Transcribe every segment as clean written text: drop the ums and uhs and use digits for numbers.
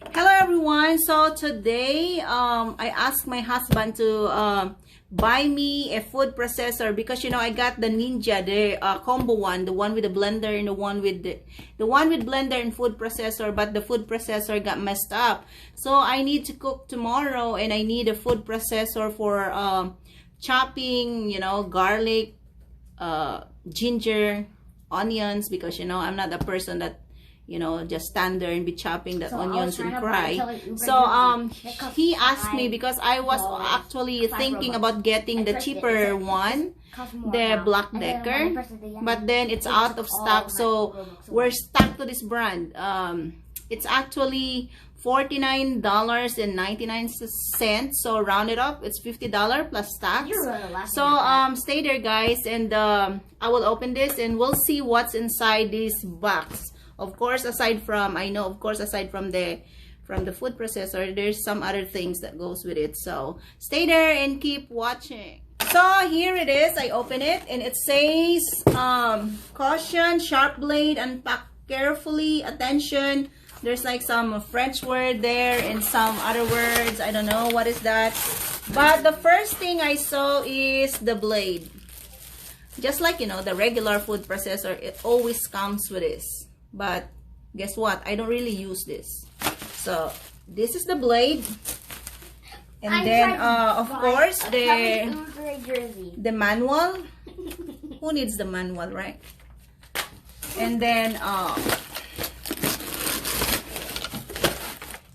Hello everyone. So today I asked my husband to buy me a food processor because I got the Ninja, the combo one, the one with the blender and the one with blender and food processor, but the food processor got messed up. So I need to cook tomorrow and I need a food processor for chopping, garlic, ginger, onions, because I'm not a person that just stand there and be chopping the onions and cry. So he asked me because I was actually thinking about getting the cheaper one, the Black Decker, but then it's out of stock, so we're stuck to this brand. It's actually $49.99, so round it up, it's $50 plus tax. So stay there guys, and I will open this and we'll see what's inside this box. Of course, aside from the food processor, there's some other things that goes with it. So stay there and keep watching. So here it is. I open it and it says caution, sharp blade, unpack carefully, attention. There's like some French word there and some other words. I don't know what is that. But the first thing I saw is the blade. Just like the regular food processor, it always comes with this. But guess what? I don't really use this. So this is the blade, and then of course the manual. Who needs the manual, right? And then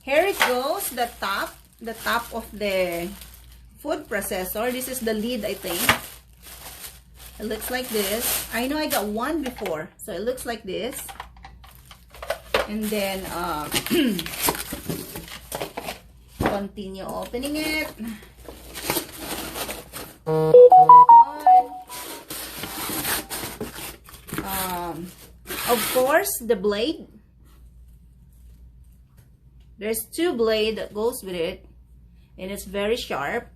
here it goes, the top of the food processor. This is the lid, I think. It looks like this. I know I got one before, so it looks like this. And then continue opening it. Of course, the blade. There's two blades that goes with it, and it's very sharp.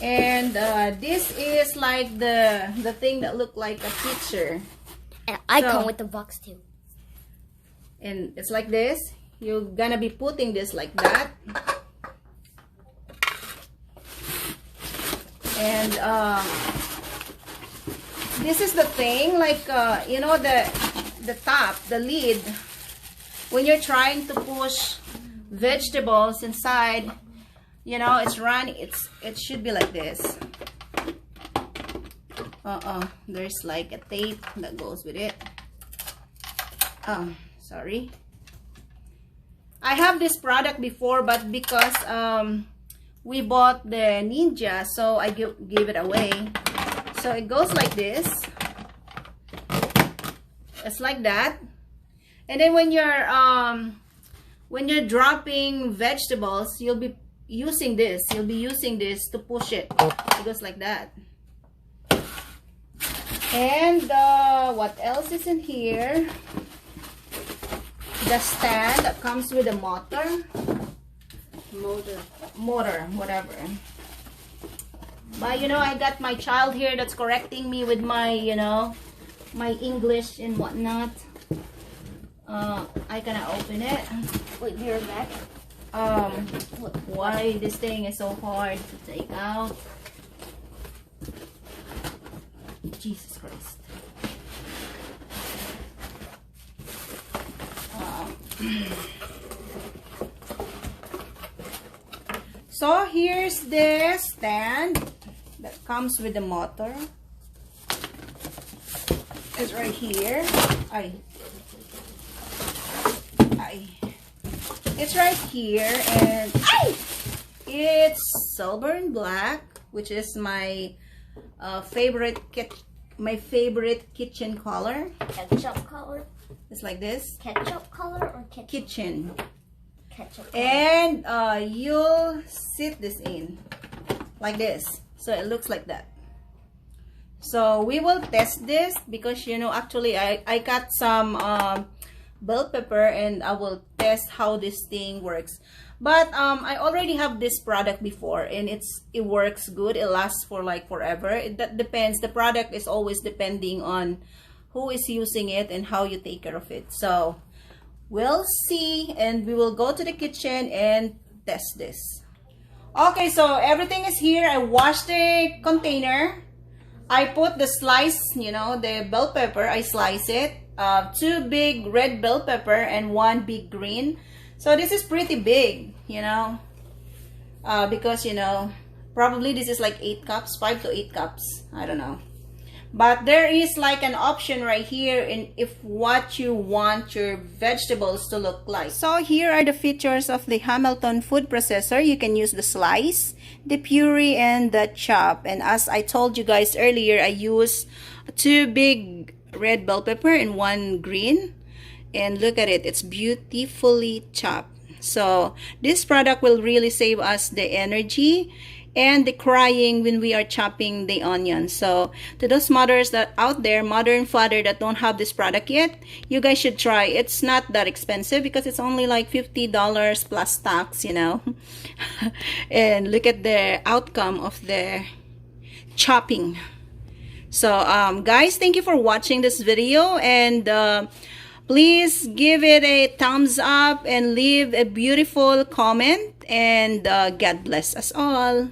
And this is like the thing that looked like a picture. And I come with the box too. And it's like this. You're gonna be putting this like that. And this is the thing, like the top, the lid. When you're trying to push vegetables inside, it should be like this. There's like a tape that goes with it. Sorry. I have this product before, but because we bought the Ninja, so I gave it away. So it goes like this. It's like that. And then when you're dropping vegetables, you'll be using this. You'll be using this to push it. It goes like that. And what else is in here? The stand that comes with a motor, whatever. But I got my child here that's correcting me with my my English and whatnot. I gonna open it. Wait, you're back. Why this thing is so hard to take out? Jesus Christ. So here's the stand that comes with the motor. It's right here. It's right here, and it's silver and black, which is my favorite kitchen color. Ketchup color. It's like this. Ketchup color or ketchup? Kitchen. Ketchup color. And you'll sit this in like this, so it looks like that. So we will test this because actually I got some bell pepper, and I will test how this thing works. But I already have this product before, and it works good. It lasts for like forever. That depends. The product is always depending on who is using it and how you take care of it. So we'll see, and we will go to the kitchen and test this. Okay, so everything is here. I washed the container. I put the slice, you know, the bell pepper. I slice it. 2 big red bell pepper and 1 big green. So this is pretty big, you know, because, you know, probably this is like 8 cups, 5 to 8 cups. I don't know. But there is like an option right here in if what you want your vegetables to look like. So here are the features of the Hamilton food processor. You can use the slice, the puree, and the chop. And as I told you guys earlier, I use 2 big red bell pepper and 1 green. And look at it, it's beautifully chopped. So this product will really save us the energy and the crying when we are chopping the onions. So to those mothers that out there, mother and father that don't have this product yet, you guys should try. It's not that expensive because it's only like $50 plus tax, you know. And look at the outcome of the chopping. So guys, thank you for watching this video, and please give it a thumbs up and leave a beautiful comment, and God bless us all.